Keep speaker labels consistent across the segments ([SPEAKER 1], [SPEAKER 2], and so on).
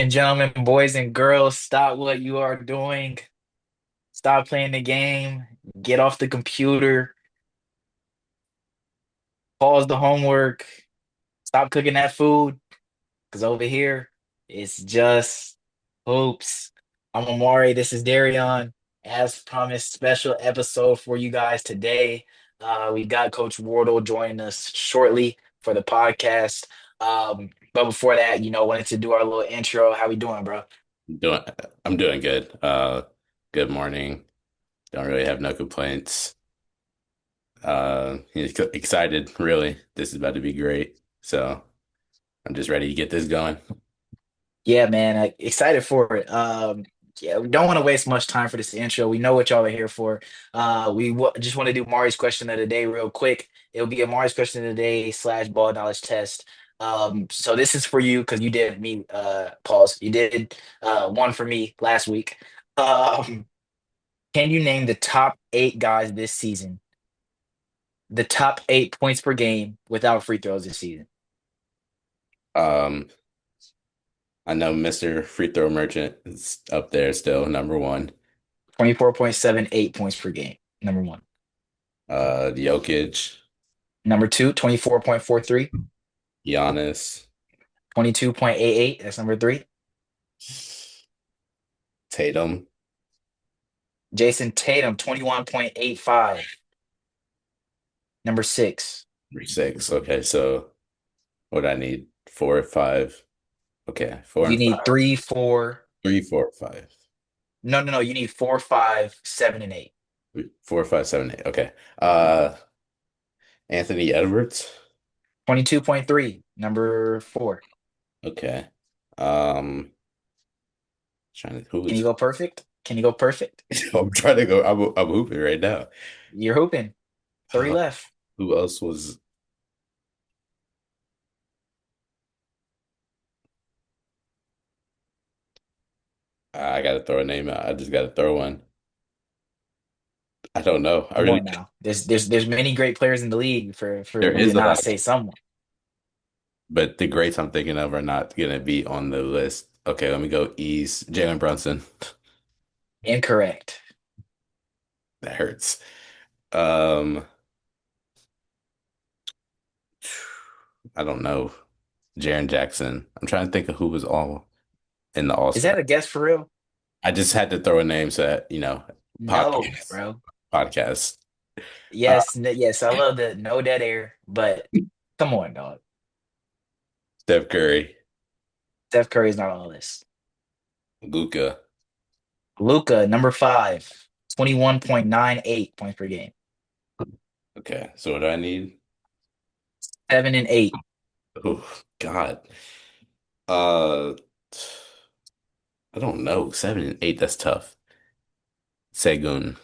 [SPEAKER 1] and gentlemen, boys and girls, stop what you are doing. Stop playing the game. Get off the computer. Pause the homework. Stop cooking that food. Because over here, it's just hoops. I'm Amari. This is Darion. As promised, special episode for you guys today. We got Coach Wardle joining us shortly for the podcast. But before that, wanted to do our little intro. How we doing, bro?
[SPEAKER 2] Doing, I'm doing good. Good morning. Don't really have no complaints. Excited, really. This is about to be great. So I'm just ready to get this going.
[SPEAKER 1] Yeah, man, excited for it. Yeah, we don't want to waste much time for this intro. We know what y'all are here for. Just want to do Mari's question of the day real quick. It'll be a Mari's question of the day slash ball knowledge test. So this is for you because you did me, pause. You did one for me last week. Um, can you name the top eight guys this season? The top 8 points per game without free throws this season.
[SPEAKER 2] Um, I know Mr. Free Throw Merchant is up there still, number one.
[SPEAKER 1] 24.78 points per game. Number one.
[SPEAKER 2] Jokic,
[SPEAKER 1] Number two, 24.43.
[SPEAKER 2] Giannis,
[SPEAKER 1] 22.88. That's number three.
[SPEAKER 2] Tatum,
[SPEAKER 1] Jason Tatum, 21.85. Number six.
[SPEAKER 2] number six. Okay, so what I need? Four, five. Okay, four
[SPEAKER 1] You
[SPEAKER 2] and
[SPEAKER 1] need
[SPEAKER 2] five.
[SPEAKER 1] three, four.
[SPEAKER 2] Three, four, five.
[SPEAKER 1] No, no, no. You need four, five, seven, and eight.
[SPEAKER 2] Four, five, seven, eight. Okay. Uh, Anthony Edwards.
[SPEAKER 1] 22.3. Number four.
[SPEAKER 2] Okay. Trying to who
[SPEAKER 1] Can you
[SPEAKER 2] is
[SPEAKER 1] go perfect? Can you go perfect?
[SPEAKER 2] I'm trying to go. I'm hooping right now.
[SPEAKER 1] You're hooping. Three
[SPEAKER 2] Uh,
[SPEAKER 1] left.
[SPEAKER 2] who else was? I gotta throw a name out. I just gotta throw one. I don't know. I
[SPEAKER 1] Come
[SPEAKER 2] really.
[SPEAKER 1] on now. There's many great players in the league for
[SPEAKER 2] There
[SPEAKER 1] you to
[SPEAKER 2] is a
[SPEAKER 1] not
[SPEAKER 2] lot,
[SPEAKER 1] say someone.
[SPEAKER 2] but the greats I'm thinking of are not gonna be on the list. Okay, let me go East. Jalen Brunson.
[SPEAKER 1] Incorrect.
[SPEAKER 2] That hurts. Um, I don't know. Jaren Jackson. I'm trying to think of who was all in the All
[SPEAKER 1] Is
[SPEAKER 2] Star.
[SPEAKER 1] that a guess for real?
[SPEAKER 2] I just had to throw a name so that,
[SPEAKER 1] No,
[SPEAKER 2] podcast,
[SPEAKER 1] bro.
[SPEAKER 2] podcast. Uh,
[SPEAKER 1] Yes, I love the no dead air, but come on, dog.
[SPEAKER 2] Steph Curry,
[SPEAKER 1] Steph Curry is not on the list.
[SPEAKER 2] Luca.
[SPEAKER 1] Luca, number five, 21.98 points per game.
[SPEAKER 2] Okay, so what do I need?
[SPEAKER 1] Seven and eight.
[SPEAKER 2] Oh, God. Uh, I don't know. Seven and eight, that's tough. Segun.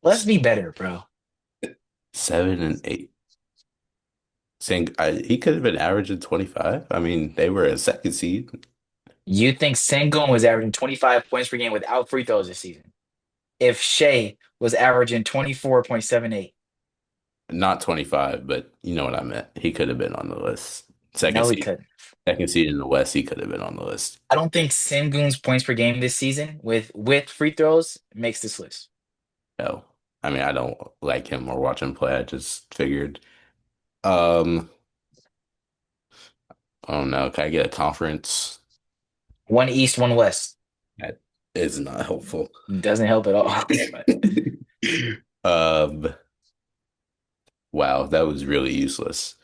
[SPEAKER 1] Let's be better, bro.
[SPEAKER 2] Seven and eight. He could have been averaging 25. I mean, they were a second seed,
[SPEAKER 1] You think Sengun was averaging 25 points per game without free throws this season? If Shea was averaging 24.78.
[SPEAKER 2] not 25, but you know what I meant. He could have been on the list.
[SPEAKER 1] No, he couldn't.
[SPEAKER 2] Second seed in the West, he could have been on the list.
[SPEAKER 1] I don't think Sengun's points per game this season with free throws makes this list.
[SPEAKER 2] No, I mean, I don't like him or watch him play. I just figured. Um, I don't know. Can I get a conference?
[SPEAKER 1] One East, one West.
[SPEAKER 2] That is not helpful.
[SPEAKER 1] Doesn't help at all. But
[SPEAKER 2] Um, wow, that was really useless.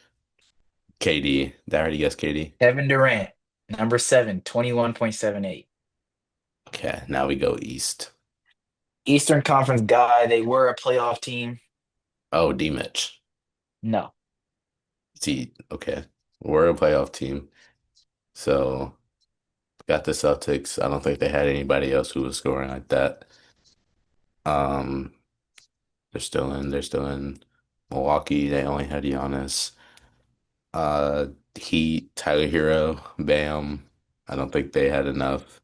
[SPEAKER 2] KD. Did I already guess KD?
[SPEAKER 1] Kevin Durant, number seven, 21.78.
[SPEAKER 2] Okay, now we go East.
[SPEAKER 1] Eastern Conference guy. They were a playoff team.
[SPEAKER 2] Oh, D Mitch.
[SPEAKER 1] No.
[SPEAKER 2] See, okay. We're a playoff team. So got the Celtics. I don't think they had anybody else who was scoring like that. Um, they're still in Milwaukee. They only had Giannis. Uh, Heat, Tyler Hero, Bam. I don't think they had enough.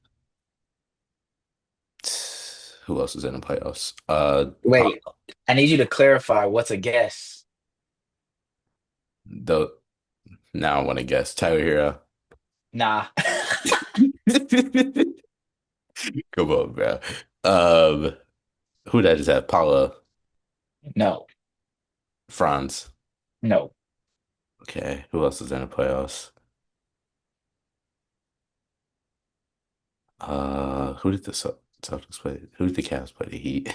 [SPEAKER 2] Who else is in the playoffs? Probably
[SPEAKER 1] Wait, I need you to clarify what's a guess.
[SPEAKER 2] Though now I want to guess Tyler Hero.
[SPEAKER 1] Nah.
[SPEAKER 2] Come on, bro. Um, who did I just have? Paula
[SPEAKER 1] No.
[SPEAKER 2] Franz.
[SPEAKER 1] No.
[SPEAKER 2] Okay, who else is in the playoffs? Who did the Celtics play? Who did the Cavs play? The Heat.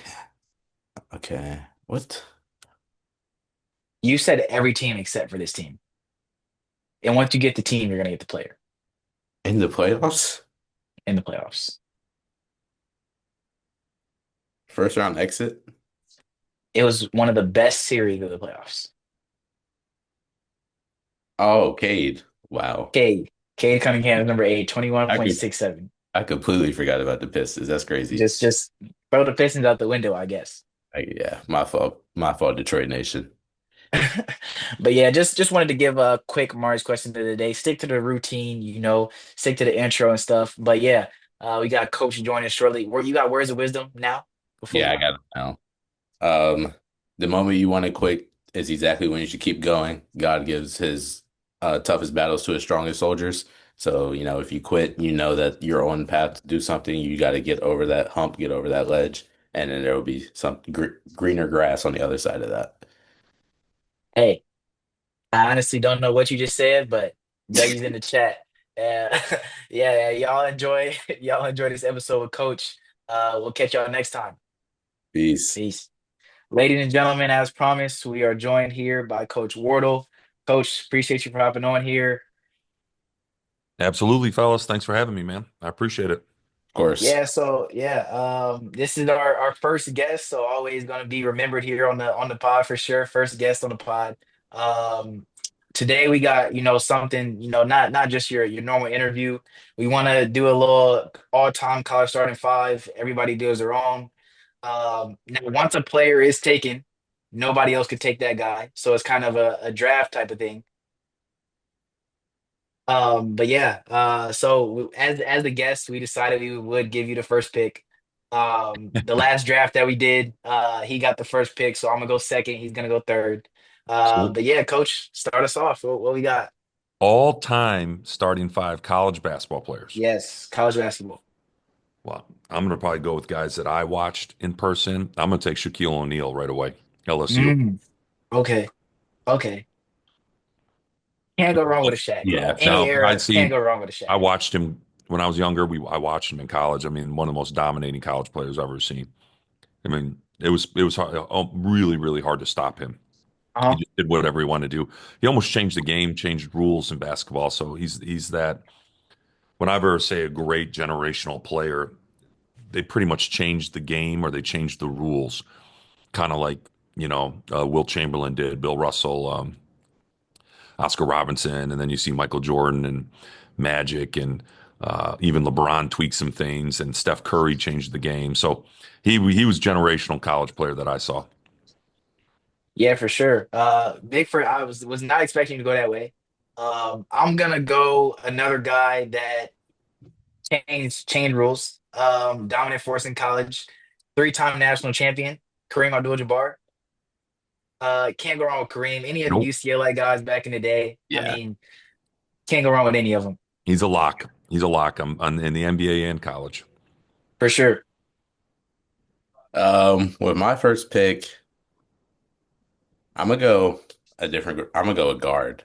[SPEAKER 2] Okay, what?
[SPEAKER 1] You said every team except for this team. And once you get the team, you're gonna get the player
[SPEAKER 2] In the playoffs?
[SPEAKER 1] in the playoffs.
[SPEAKER 2] First round exit?
[SPEAKER 1] It was one of the best series of the playoffs.
[SPEAKER 2] Oh, Cade. Wow.
[SPEAKER 1] Cade Cunningham, number eight,
[SPEAKER 2] I could
[SPEAKER 1] 21.67.
[SPEAKER 2] I completely forgot about the Pistons. That's crazy.
[SPEAKER 1] Just throw the Pistons out the window, I guess.
[SPEAKER 2] Yeah, my fault. My fault, Detroit Nation.
[SPEAKER 1] But yeah, just wanted to give a quick Mars question of the day. Stick to the routine, stick to the intro and stuff. But yeah, we got Coach joining us shortly. Where you got words of wisdom now? Before
[SPEAKER 2] Yeah, I
[SPEAKER 1] we
[SPEAKER 2] got it now. The moment you want to quit is exactly when you should keep going. God gives his toughest battles to his strongest soldiers. So, if you quit, you know that you're on path to do something. You got to get over that hump, get over that ledge, and then there will be some greener grass on the other side of that.
[SPEAKER 1] Hey, I honestly don't know what you just said, but W's in the chat. Uh, yeah, y'all enjoy y'all enjoy this episode with Coach. We'll catch y'all next time.
[SPEAKER 2] Peace.
[SPEAKER 1] Peace. Ladies and gentlemen, as promised, we are joined here by Coach Wardle. Coach, appreciate you for hopping on here.
[SPEAKER 3] Absolutely, fellas. Thanks for having me, man. I appreciate it.
[SPEAKER 2] Of course.
[SPEAKER 1] This is our first guest, so always gonna be remembered here on the pod for sure. First guest on the pod. Um, Today we got, something, not just your normal interview. We want to do a little all-time college starting five. Everybody does their own. Now once a player is taken, nobody else could take that guy. So it's kind of a draft type of thing. But yeah, as a guest, we decided we would give you the first pick. The last draft that we did, he got the first pick, so I'm gonna go second. He's gonna go third.
[SPEAKER 3] So,
[SPEAKER 1] But yeah, coach, start us off. What we got?
[SPEAKER 3] all-time starting five college basketball players.
[SPEAKER 1] Yes, college basketball.
[SPEAKER 3] Well, I'm going to probably go with guys that I watched in person. I'm going to take Shaquille O'Neal right away. LSU.
[SPEAKER 1] Mm, okay, okay. Can't go wrong with a Shaq.
[SPEAKER 2] Yeah.
[SPEAKER 1] Any
[SPEAKER 3] Now, I'd
[SPEAKER 1] era, can't
[SPEAKER 3] see.
[SPEAKER 1] go wrong with a
[SPEAKER 3] I
[SPEAKER 1] Shaq.
[SPEAKER 3] watched him when I was younger. I watched him in college. I mean, one of the most dominating college players I've ever seen. I mean, it was hard, really, really hard to stop him. He
[SPEAKER 1] Uh-huh.
[SPEAKER 3] just did whatever he wanted to do. He almost changed the game, changed rules in basketball. So he's that. When I ever say a great generational player, they pretty much changed the game or they changed the rules, kind of like Will Chamberlain did, Bill Russell, Oscar Robinson, and then you see Michael Jordan and Magic and even LeBron tweaked some things, and Steph Curry changed the game. So he was generational college player that I saw.
[SPEAKER 1] Yeah, for sure. Big for I was not expecting to go that way. I'm gonna go another guy that changed rules. Dominant force in college, three-time national champion, Kareem Abdul-Jabbar. Can't go wrong with Kareem. Any of the
[SPEAKER 3] Nope.
[SPEAKER 1] UCLA guys back in the day. I
[SPEAKER 2] Yeah.
[SPEAKER 1] mean, can't go wrong with any of them
[SPEAKER 3] He's a lock. He's a lock in the NBA and college.
[SPEAKER 1] for sure.
[SPEAKER 2] With my first pick, I'm gonna go I'm gonna go a guard.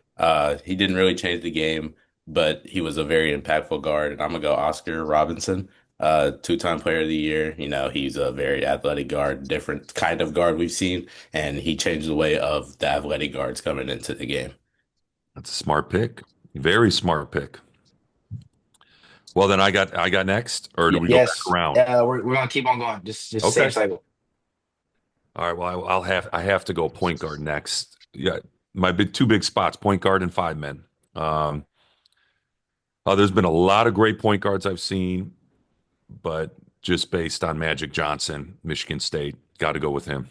[SPEAKER 2] He didn't really change the game, but he was a very impactful guard, and I'm gonna go Oscar Robinson, two-time player of the year. He's a very athletic guard, different kind of guard we've seen, and he changed the way of the athletic guards coming into the game.
[SPEAKER 3] That's a smart pick. Very smart pick. Well, then I got next, or do we go back
[SPEAKER 1] Yes.
[SPEAKER 3] around?
[SPEAKER 1] We're gonna keep on going. Just same
[SPEAKER 3] Okay.
[SPEAKER 1] cycle.
[SPEAKER 3] All right. Well, I have to go point guard next. Yeah, my two big spots: point guard and five men. Um, there's been a lot of great point guards I've seen, but just based on Magic Johnson, Michigan State, got to go with him.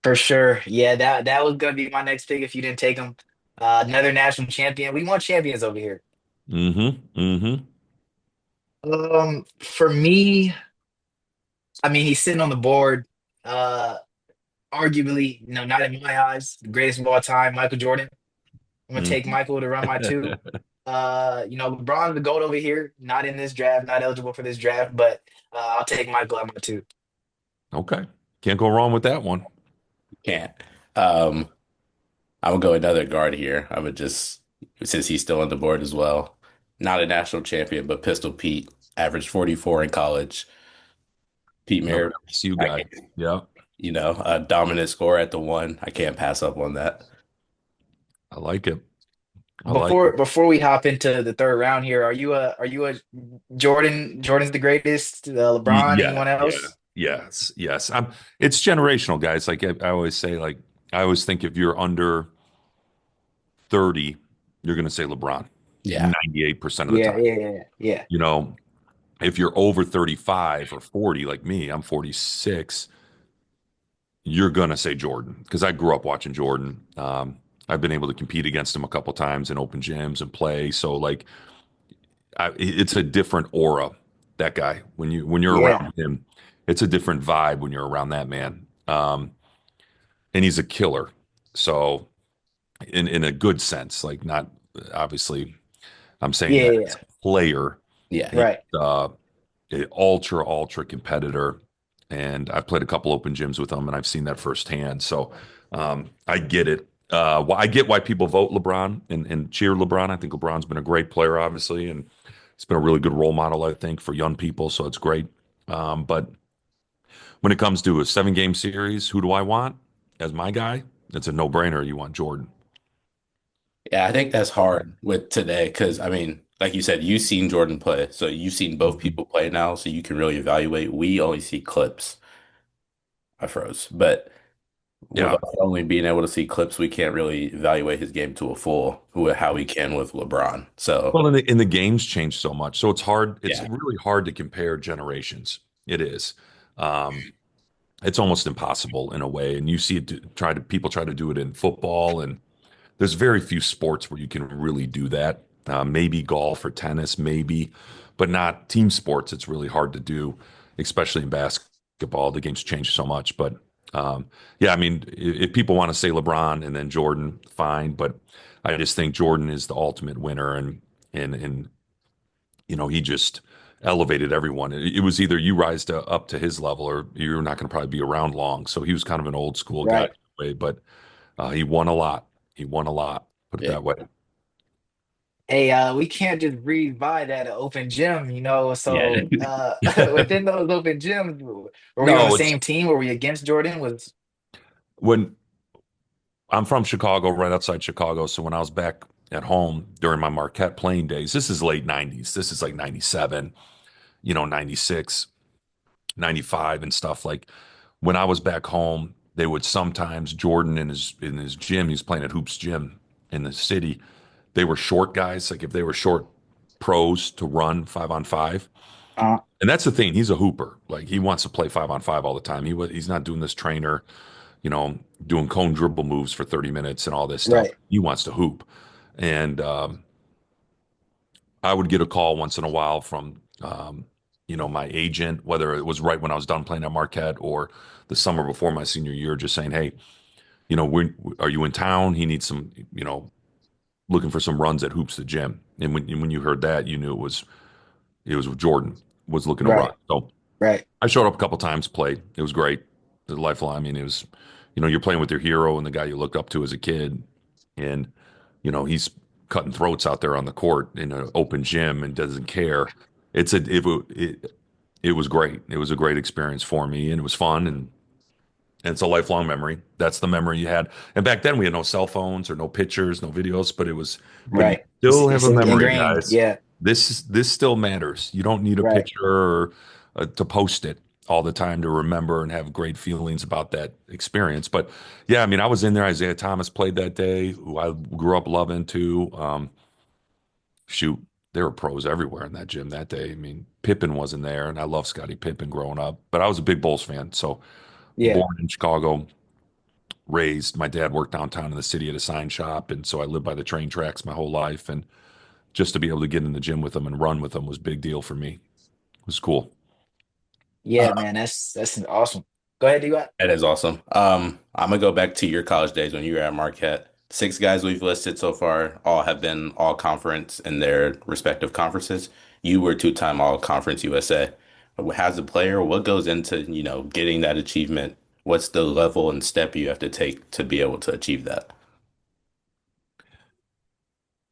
[SPEAKER 1] For sure. Yeah, that was gonna be my next pick if you didn't take him. Another national champion. We want champions over here.
[SPEAKER 3] Mm-hmm. Mm-hmm.
[SPEAKER 1] For me, I mean, he's sitting on the board. Uh, Arguably, not in my eyes, the greatest of all time, Michael Jordan. I'm gonna take
[SPEAKER 3] Mhm.
[SPEAKER 1] Michael to run my two. LeBron's the GOAT over here, not in this draft, not eligible for this draft, but I'll take Michael at my two.
[SPEAKER 3] Okay. Can't go wrong with that one.
[SPEAKER 2] Can't. Um, I'm gonna go another guard here. I would just since he's still on the board as well. Not a national champion, but Pistol Pete averaged 44 in college. Pete
[SPEAKER 3] Another
[SPEAKER 2] Maravich,
[SPEAKER 3] LSU
[SPEAKER 2] I
[SPEAKER 3] guy.
[SPEAKER 2] can't,
[SPEAKER 3] Yeah.
[SPEAKER 2] a dominant scorer at the one. I can't pass up on that.
[SPEAKER 3] I like it. I like it.
[SPEAKER 1] Before we hop into the third round here, are you a Jordan's the greatest, LeBron,
[SPEAKER 3] Yeah,
[SPEAKER 1] anyone
[SPEAKER 3] yeah,
[SPEAKER 1] else?
[SPEAKER 3] yes, yes. It's generational, guys. Like I always say, like I always think if you're under 30, you're going to say LeBron
[SPEAKER 2] Yeah,
[SPEAKER 3] 98% of the
[SPEAKER 1] Yeah,
[SPEAKER 3] time.
[SPEAKER 1] yeah, yeah, yeah.
[SPEAKER 3] You know, if you're over 35 or 40, like me, I'm 46, you're going to say Jordan because I grew up watching Jordan. I've been able to compete against him a couple times in open gyms and play. So like it's a different aura, that guy. When you're
[SPEAKER 1] Yeah,
[SPEAKER 3] around him, it's a different vibe when you're around that man. And he's a killer. So in a good sense, like not obviously I'm saying
[SPEAKER 1] yeah,
[SPEAKER 3] that as
[SPEAKER 1] yeah.
[SPEAKER 3] a player,
[SPEAKER 2] yeah.
[SPEAKER 3] he's
[SPEAKER 1] Right.
[SPEAKER 3] an ultra competitor. And I've played a couple open gyms with him and I've seen that firsthand. So I get it. I get why people vote LeBron and cheer LeBron. I think LeBron's been a great player, obviously, and he's been a really good role model, I think, for young people. So it's great. But when it comes to a 7 game series, who do I want as my guy? It's a no-brainer. You want Jordan.
[SPEAKER 2] Yeah, I think that's hard with today because I mean, like you said, you've seen Jordan play, so you've seen both
[SPEAKER 3] Mhm.
[SPEAKER 2] people play now, so you can really evaluate. We only see clips. I froze, but with
[SPEAKER 3] Yeah.
[SPEAKER 2] us only being able to see clips, we can't really evaluate his game to a full, who how we can with LeBron. So
[SPEAKER 3] Well, in the games change so much, so it's hard. It's
[SPEAKER 2] yeah,
[SPEAKER 3] really hard to compare generations. It is. Um, it's almost impossible in a way, and you see it people try to do it in football, and there's very few sports where you can really do that. Maybe golf or tennis, maybe, but not team sports. It's really hard to do, especially in basketball. The game's changed so much. But yeah, I mean, if people want to say LeBron and then Jordan, fine. But I just think Jordan is the ultimate winner, and he just elevated everyone. It was either you rise up to his level, or you're not going to probably be around long. So he was kind of an old school guy,
[SPEAKER 1] Right.
[SPEAKER 3] way, but he won a lot. He won a lot. Put it
[SPEAKER 2] yeah,
[SPEAKER 3] that way.
[SPEAKER 1] Hey, we can't just breathe by that open gym,
[SPEAKER 2] yeah.
[SPEAKER 1] So within those open gyms, were we on the
[SPEAKER 3] No, it's
[SPEAKER 1] same team? Were we against Jordan? Was
[SPEAKER 3] when I'm from Chicago, right outside Chicago. So when I was back at home during my Marquette playing days, this is late 90s. This is like 97, 96, 95 and stuff. Like when I was back home, they would sometimes Jordan in his gym, he's playing at Hoops Gym in the city. They were short guys, like if they were short pros to run 5-on-5.
[SPEAKER 1] uh,
[SPEAKER 3] And that's the thing. He's a hooper. Like he wants to play 5-on-5 all the time. He's not doing this trainer, you know, doing cone dribble moves for 30 minutes and all this stuff.
[SPEAKER 1] right,
[SPEAKER 3] He wants to hoop. And I would get a call once in a while from, my agent, whether it was right when I was done playing at Marquette or the summer before my senior year, just saying, hey, are you in town? He needs some, looking for some runs at Hoops the Gym. And when you heard that, you knew it was Jordan was looking to run.
[SPEAKER 1] right,
[SPEAKER 3] So
[SPEAKER 1] right,
[SPEAKER 3] I showed up a couple times, played. It was great. The lifeline. I mean, it was, you're playing with your hero and the guy you looked up to as a kid, and he's cutting throats out there on the court in an open gym and doesn't care. It was great. It was a great experience for me, and it was fun, and it's a lifelong memory. That's the memory you had. And back then, we had no cell phones or no pictures, no videos, but you
[SPEAKER 1] right.
[SPEAKER 3] still have
[SPEAKER 1] It's
[SPEAKER 3] a memory,
[SPEAKER 1] ingrained.
[SPEAKER 3] guys.
[SPEAKER 1] Yeah,
[SPEAKER 3] This still matters. You don't need a
[SPEAKER 1] right,
[SPEAKER 3] picture or to post it all the time to remember and have great feelings about that experience. But yeah, I mean, I was in there. Isaiah Thomas played that day, who I grew up loving too. Shoot, there were pros everywhere in that gym that day. I mean, Pippen wasn't there, and I love Scottie Pippen growing up, but I was a big Bulls fan. So
[SPEAKER 1] yeah,
[SPEAKER 3] born in Chicago, raised. My dad worked downtown in the city at a sign shop, and so I lived by the train tracks my whole life. And just to be able to get in the gym with him and run with him was a big deal for me. It was cool.
[SPEAKER 1] yeah, man. That's awesome. Go ahead, do you got?
[SPEAKER 2] That is awesome. I'm gonna go back to your college days when you were at Marquette. six guys we've listed so far all have been all conference in their respective conferences. You were two-time all conference USA. As a player, what goes into, getting that achievement? What's the level and step you have to take to be able to achieve that?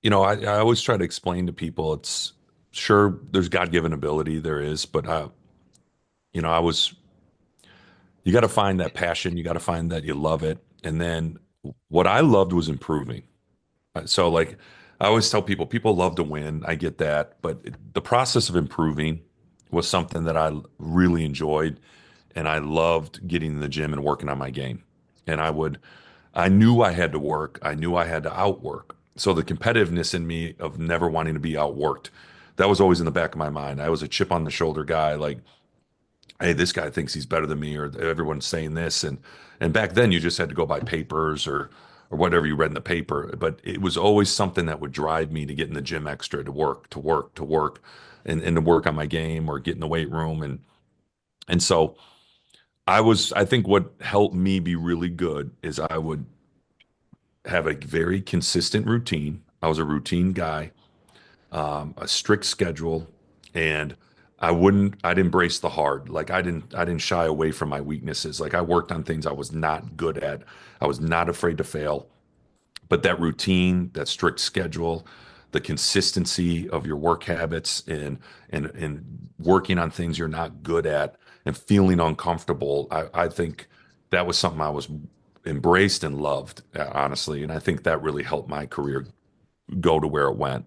[SPEAKER 3] I always try to explain to people it's sure there's God-given ability, there is, but I was you got to find that passion, you got to find that you love it. And then what I loved was improving. So like I always tell people, people love to win. I get that, but the process of improving was something that I really enjoyed, and I loved getting in the gym and working on my game. And I knew I had to work. I knew I had to outwork. So the competitiveness in me of never wanting to be outworked, that was always in the back of my mind. I was a chip on the shoulder guy, like, hey, this guy thinks he's better than me, or everyone's saying this. And back then you just had to go by papers or whatever you read in the paper. But it was always something that would drive me to get in the gym extra, to work, to work, to work, and to work on my game or get in the weight room. And so I think what helped me be really good is I would have a very consistent routine. I was a routine guy, a strict schedule, and I'd embrace the hard. Like I didn't shy away from my weaknesses. Like I worked on things I was not good at. I was not afraid to fail. But that routine, that strict schedule, the consistency of your work habits and working on things you're not good at and feeling uncomfortable, I think that was something I was embraced and loved, honestly. And I think that really helped my career go to where it went.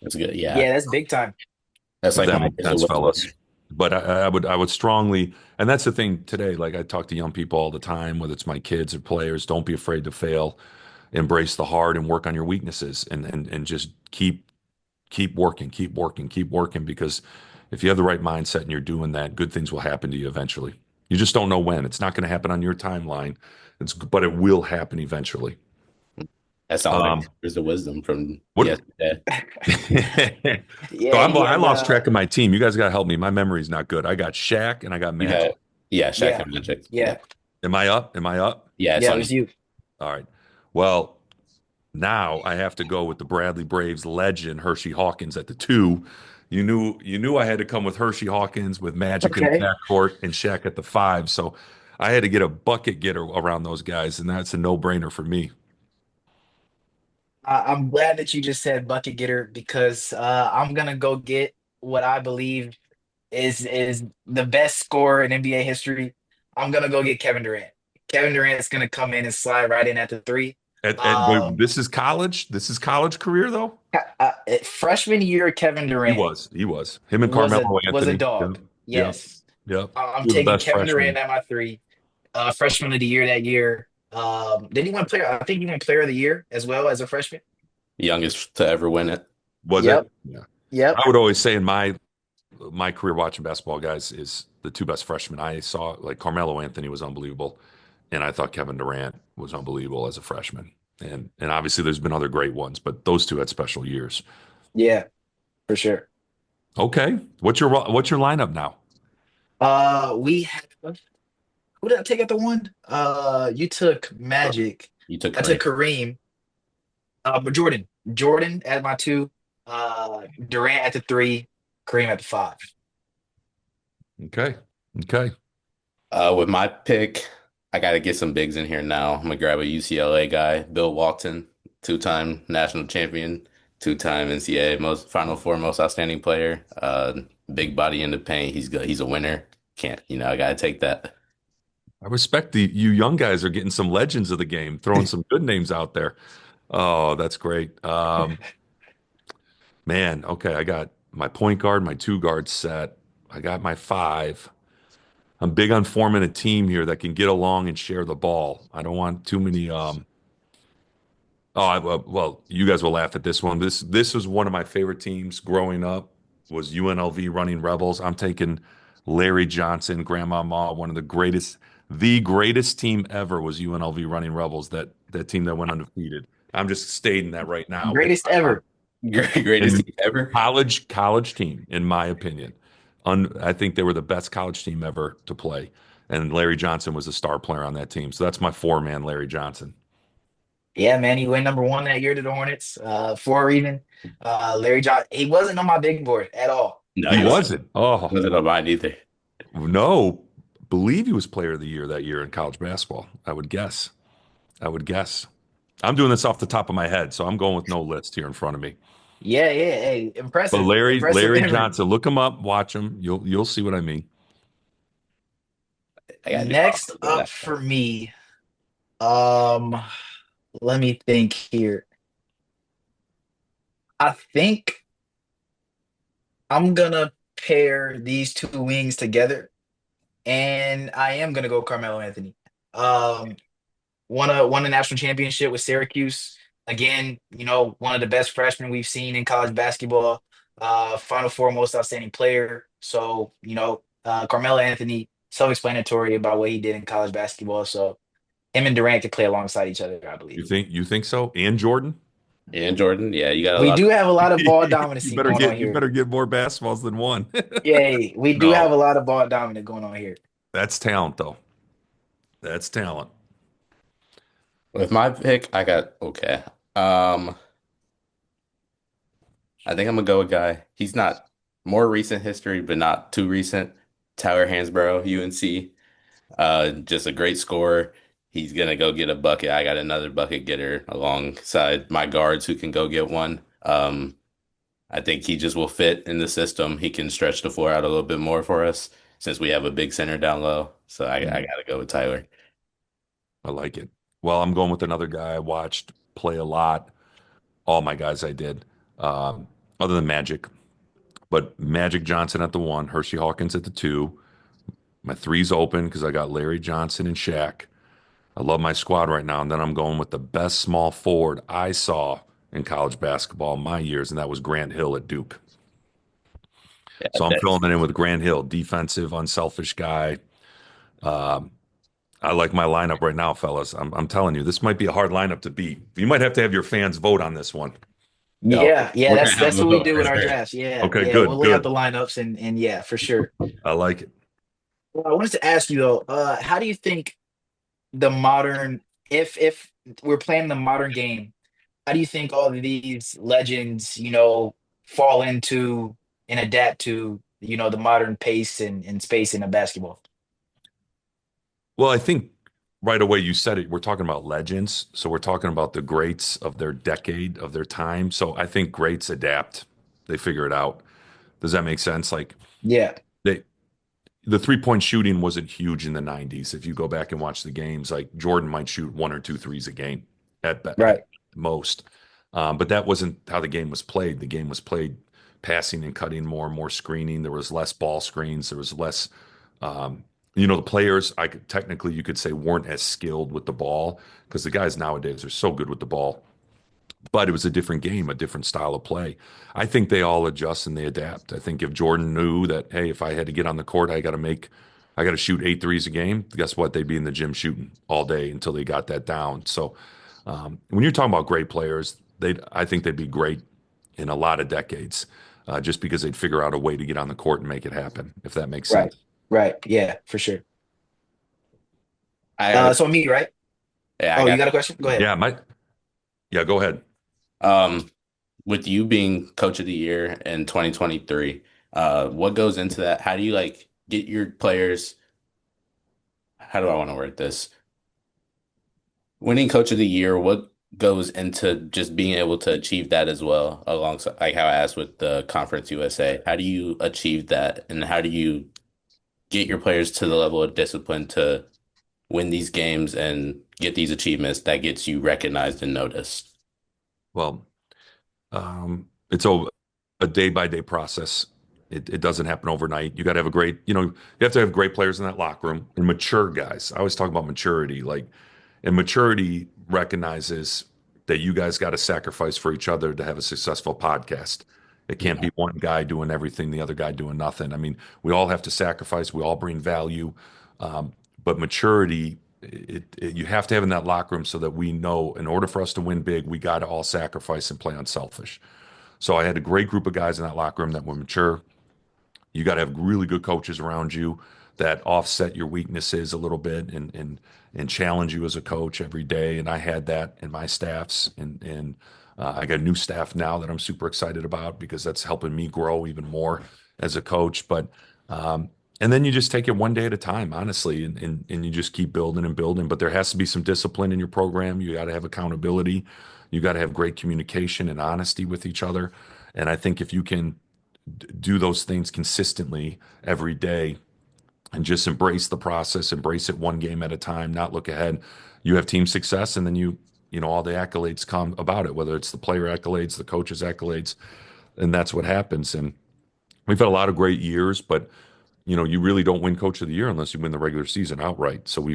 [SPEAKER 2] That's good. Yeah.
[SPEAKER 1] Yeah, that's big time.
[SPEAKER 2] That's
[SPEAKER 3] If
[SPEAKER 2] like
[SPEAKER 3] that
[SPEAKER 2] my
[SPEAKER 3] makes sense, fellas. But I would strongly, and that's the thing today. Like I talk to young people all the time, whether it's my kids or players, don't be afraid to fail, embrace the hard, and work on your weaknesses, and just keep working, keep working, keep working. Because if you have the right mindset and you're doing that, good things will happen to you eventually. You just don't know when. It's not going to happen on your timeline. But it will happen eventually.
[SPEAKER 2] That sounds like
[SPEAKER 3] Um,
[SPEAKER 2] there's the wisdom from
[SPEAKER 3] what?
[SPEAKER 2] yesterday.
[SPEAKER 3] So
[SPEAKER 1] Yeah,
[SPEAKER 3] I'm,
[SPEAKER 1] he
[SPEAKER 3] I
[SPEAKER 1] had
[SPEAKER 3] lost track of my team. You guys got to help me. My memory's not good. I got Shaq and I got
[SPEAKER 2] You
[SPEAKER 3] Magic.
[SPEAKER 2] had, yeah, Shaq
[SPEAKER 1] yeah,
[SPEAKER 2] and Magic. Yeah.
[SPEAKER 1] yeah,
[SPEAKER 3] Am I up? Am I up?
[SPEAKER 2] Yeah, it's
[SPEAKER 1] yeah, it
[SPEAKER 2] on you.
[SPEAKER 1] was you.
[SPEAKER 3] All right. Well, now I have to go with the Bradley Braves legend Hershey Hawkins at the two. You knew I had to come with Hershey Hawkins with Magic in the
[SPEAKER 1] Okay.
[SPEAKER 3] backcourt and Shaq at the five. So I had to get a bucket getter around those guys, and that's a no-brainer for me.
[SPEAKER 1] I'm glad that you just said bucket getter because I'm gonna go get what I believe is the best scorer in NBA history. I'm gonna go get Kevin Durant. Kevin Durant's gonna come in and slide right in at the three.
[SPEAKER 3] Wait,
[SPEAKER 1] Um,
[SPEAKER 3] this is college. This is college career though.
[SPEAKER 1] Freshman year, Kevin
[SPEAKER 3] He
[SPEAKER 1] Durant
[SPEAKER 3] was. He was. Him and
[SPEAKER 1] was a
[SPEAKER 3] Carmelo
[SPEAKER 1] was a
[SPEAKER 3] Anthony. Yep.
[SPEAKER 1] dog.
[SPEAKER 3] Yep.
[SPEAKER 1] Yes.
[SPEAKER 3] Yep.
[SPEAKER 1] I'm
[SPEAKER 3] Two of the
[SPEAKER 1] taking
[SPEAKER 3] best
[SPEAKER 1] Kevin Durant
[SPEAKER 3] freshmen.
[SPEAKER 1] at my three. Freshman of the year that year. Did he win player? I think he won player of the year as well as a freshman.
[SPEAKER 2] Youngest to ever win it.
[SPEAKER 3] Was it?
[SPEAKER 1] Yep.
[SPEAKER 3] Yeah.
[SPEAKER 1] Yep.
[SPEAKER 3] I would always say in my career watching basketball, guys, is the two best freshmen I saw. Like Carmelo Anthony was unbelievable, and I thought Kevin Durant was unbelievable as a freshman. And obviously there's been other great ones, but those two had special years.
[SPEAKER 1] Yeah, for sure.
[SPEAKER 3] Okay, what's your lineup now?
[SPEAKER 1] We have who did I take at the one? You took Magic.
[SPEAKER 2] You took
[SPEAKER 1] I took
[SPEAKER 2] Kareem.
[SPEAKER 1] Kareem. But Jordan at my two. Durant at the three. Kareem at the five.
[SPEAKER 3] Okay, okay.
[SPEAKER 2] With my pick, I got to get some bigs in here now. I'm gonna grab a UCLA guy, Bill Walton, two-time national champion, two-time NCAA most Final Four most outstanding player. Big body in the paint. He's good. He's a winner. Can't, I gotta take that.
[SPEAKER 3] I respect you young guys are getting some legends of the game, throwing some good names out there. Oh, that's great. Man, okay, I got my point guard, my two guards set. I got my five. I'm big on forming a team here that can get along and share the ball. I don't want too many. Well, you guys will laugh at this one. This was one of my favorite teams growing up. Was UNLV running Rebels. I'm taking Larry Johnson, Grandma Ma, one of the greatest team ever was UNLV running Rebels. That team that went undefeated. I'm just stating that right now.
[SPEAKER 1] Greatest ever.
[SPEAKER 2] Greatest
[SPEAKER 3] In
[SPEAKER 2] team ever.
[SPEAKER 3] college team, in my opinion. I think they were the best college team ever to play. And Larry Johnson was a star player on that team. So that's my four-man Larry Johnson.
[SPEAKER 1] Yeah, man, he went number one that year to the Hornets for a reason. Larry Johnson, he wasn't on my big board at all.
[SPEAKER 2] No,
[SPEAKER 3] He
[SPEAKER 2] he
[SPEAKER 1] At all.
[SPEAKER 3] wasn't. Oh,
[SPEAKER 2] wasn't on mine either.
[SPEAKER 3] no. Believe he was player of the year that year in college basketball. I would guess. I would guess. I'm doing this off the top of my head, so I'm going with no list here in front of me.
[SPEAKER 1] Yeah, yeah. Hey,
[SPEAKER 3] But
[SPEAKER 1] impressive,
[SPEAKER 3] Larry
[SPEAKER 1] impressive
[SPEAKER 3] Larry
[SPEAKER 1] memory.
[SPEAKER 3] Johnson, look him up, watch him. You'll see what I mean.
[SPEAKER 2] I gotta do my
[SPEAKER 1] Next
[SPEAKER 2] homework on
[SPEAKER 1] up
[SPEAKER 2] that
[SPEAKER 1] for
[SPEAKER 2] one.
[SPEAKER 1] me, um, let me think here. I think I'm gonna pair these two wings together, and I am gonna go Carmelo Anthony. Um, won a national championship with Syracuse. Again, one of the best freshmen we've seen in college basketball. Final Four most outstanding player. So, Carmelo Anthony, self-explanatory about what he did in college basketball. So him and Durant could play alongside each other, I believe.
[SPEAKER 3] You think so? And Jordan?
[SPEAKER 2] And Jordan, yeah, you got a
[SPEAKER 1] We
[SPEAKER 2] lot.
[SPEAKER 1] do have a lot of ball
[SPEAKER 3] You
[SPEAKER 1] dominancy
[SPEAKER 3] better
[SPEAKER 1] going on
[SPEAKER 3] get you
[SPEAKER 1] here.
[SPEAKER 3] better get more basketballs than one.
[SPEAKER 1] Yay, we do have
[SPEAKER 3] No,
[SPEAKER 1] a lot of ball dominant going on here.
[SPEAKER 3] that's talent though. That's talent.
[SPEAKER 2] With my pick, I got okay. Um, I think I'm gonna go with a guy. He's not more recent history, but not too recent. Tyler Hansbrough, UNC. Just a great scorer. He's gonna go get a bucket. I got another bucket getter alongside my guards who can go get one. I think he just will fit in the system. He can stretch the floor out a little bit more for us since we have a big center down low. So I
[SPEAKER 3] Mm,
[SPEAKER 2] gotta go with Tyler.
[SPEAKER 3] I like it. Well, I'm going with another guy I watched play a lot. All my guys I did, um, other than Magic, but Magic Johnson at the one, Hershey Hawkins at the two. My three's open because I got Larry Johnson and Shaq. I love my squad right now. And then I'm going with the best small forward I saw in college basketball in my years, and that was Grant Hill at Duke.
[SPEAKER 2] Yeah,
[SPEAKER 3] So I'm
[SPEAKER 2] that's
[SPEAKER 3] filling it in with Grant Hill, defensive, unselfish guy. Um, I like my lineup right now, fellas. I'm telling you, this might be a hard lineup to beat. You might have your fans vote on this one.
[SPEAKER 2] no,
[SPEAKER 1] Yeah, yeah,
[SPEAKER 2] we're
[SPEAKER 1] that's
[SPEAKER 2] gonna have
[SPEAKER 1] that's
[SPEAKER 2] a
[SPEAKER 1] what we
[SPEAKER 2] vote
[SPEAKER 1] do
[SPEAKER 2] for
[SPEAKER 1] with our
[SPEAKER 2] sure.
[SPEAKER 1] drafts. Yeah,
[SPEAKER 3] Okay,
[SPEAKER 1] yeah, we'll
[SPEAKER 3] good,
[SPEAKER 1] lay out
[SPEAKER 3] good.
[SPEAKER 1] the lineups and yeah, for sure.
[SPEAKER 3] I like it.
[SPEAKER 1] Well, I wanted to ask you though, how do you think the modern if we're playing the modern game, how do you think all of these legends, fall into and adapt to, the modern pace and space in a basketball?
[SPEAKER 3] Well, I think right away you said it. We're talking about legends. So we're talking about the greats of their decade, of their time. So I think greats adapt. They figure it out. Does that make sense? Like
[SPEAKER 1] Yeah,
[SPEAKER 3] they the three-point shooting wasn't huge in the 90s. If you go back and watch the games, like Jordan might shoot one or two threes a game at
[SPEAKER 1] right,
[SPEAKER 3] most. But that wasn't how the game was played. The game was played passing and cutting more and more screening. There was less ball screens. There was less, um, the players, technically you could say weren't as skilled with the ball because the guys nowadays are so good with the ball, but it was a different game, a different style of play. I think they all adjust and they adapt. I think if Jordan knew that, hey, if I had to get on the court, I got to shoot eight threes a game, guess what? They'd be in the gym shooting all day until they got that down. So when you're talking about great players, I think they'd be great in a lot of decades, just because they'd figure out a way to get on the court and make it happen, if that makes
[SPEAKER 1] right,
[SPEAKER 3] sense.
[SPEAKER 1] right. Yeah, for sure.
[SPEAKER 2] I got a
[SPEAKER 1] So me, right?
[SPEAKER 2] yeah, I
[SPEAKER 1] Oh, you
[SPEAKER 2] got
[SPEAKER 1] got a question? Go ahead.
[SPEAKER 3] Yeah, yeah, go ahead.
[SPEAKER 2] um with you being coach of the year in 2023, what goes into that? How do you like get your players? How do I want to word this? Winning coach of the year, what goes into just being able to achieve that as well, alongside like how I asked with the Conference USA? How do you achieve that, and how do you get your players to the level of discipline to win these games and get these achievements that gets you recognized and noticed?
[SPEAKER 3] Well, it's a day by day process. It doesn't happen overnight. You got to have you have to have great players in that locker room and mature guys. I always talk about maturity, and maturity recognizes that you guys got to sacrifice for each other to have a successful podcast. It can't
[SPEAKER 2] Yeah.
[SPEAKER 3] be one guy doing everything, the other guy doing nothing. I mean, we all have to sacrifice. We all bring value, um, but maturity, you have to have in that locker room so that we know in order for us to win big, we got to all sacrifice and play unselfish. So I had a great group of guys in that locker room that were mature. You got to have really good coaches around you that offset your weaknesses a little bit and challenge you as a coach every day. And I had that in my staffs, and I got a new staff now that I'm super excited about because that's helping me grow even more as a coach. But um, and then you just take it one day at a time, honestly, and you just keep building and building. But there has to be some discipline in your program. You got to have accountability. You got to have great communication and honesty with each other. And I think if you can do those things consistently every day and just embrace the process, embrace it one game at a time, not look ahead, you have team success. And then all the accolades come about it, whether it's the player accolades, the coaches accolades, and that's what happens. And we've had a lot of great years, but you really don't win coach of the year unless you win the regular season outright. So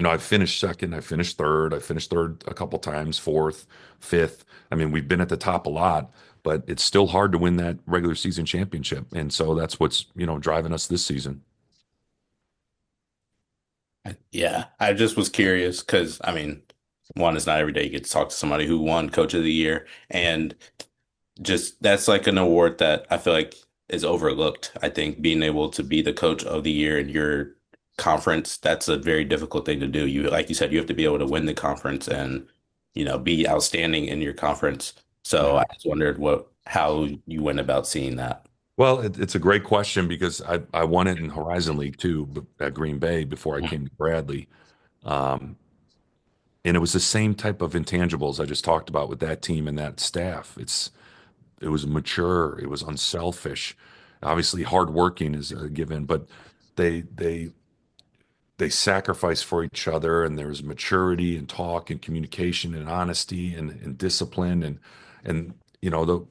[SPEAKER 3] I've finished second, I finished third a couple times, fourth, fifth. I mean, we've been at the top a lot, but it's still hard to win that regular season championship. And so that's what's, driving us this season.
[SPEAKER 2] Yeah, I just was curious because I mean, one is not every day you get to talk to somebody who won Coach of the Year, and just that's like an award that I feel like is overlooked. I think being able to be the Coach of the Year in your conference, that's a very difficult thing to do. Like you said, you have to be able to win the conference and be outstanding in your conference. So
[SPEAKER 3] Yeah.
[SPEAKER 2] I just wondered how you went about seeing that.
[SPEAKER 3] Well, it's a great question because I won it in Horizon League too at Green Bay before I came to Bradley. Um, and it was the same type of intangibles I just talked about with that team and that staff. It was mature, it was unselfish. Obviously, hardworking is a given, but they they they sacrifice for each other, and there's maturity and talk and communication and honesty and discipline and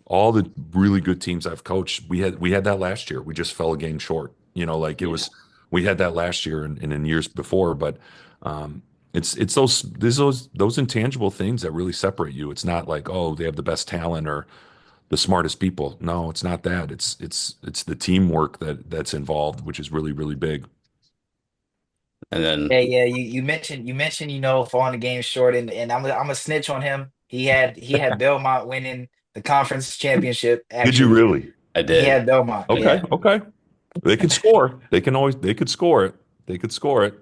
[SPEAKER 3] all the really good teams I've coached, we had that last year. We just fell a game short. Like it
[SPEAKER 2] Yeah.
[SPEAKER 3] was we had that last year and in years before, but it's those intangible things that really separate you. It's not like, oh, they have the best talent or the smartest people. No, it's not that. It's the teamwork that's involved, which is really, really big.
[SPEAKER 2] And
[SPEAKER 1] Yeah,
[SPEAKER 2] then,
[SPEAKER 1] yeah. You mentioned falling the game short, and I'm a snitch on him. He had Belmont winning the conference championship.
[SPEAKER 3] Did you
[SPEAKER 1] Actually,
[SPEAKER 3] really?
[SPEAKER 2] I
[SPEAKER 1] he
[SPEAKER 2] did.
[SPEAKER 1] had Belmont.
[SPEAKER 3] Okay,
[SPEAKER 1] Yeah,
[SPEAKER 3] okay. They could score. They could score it. They could score it.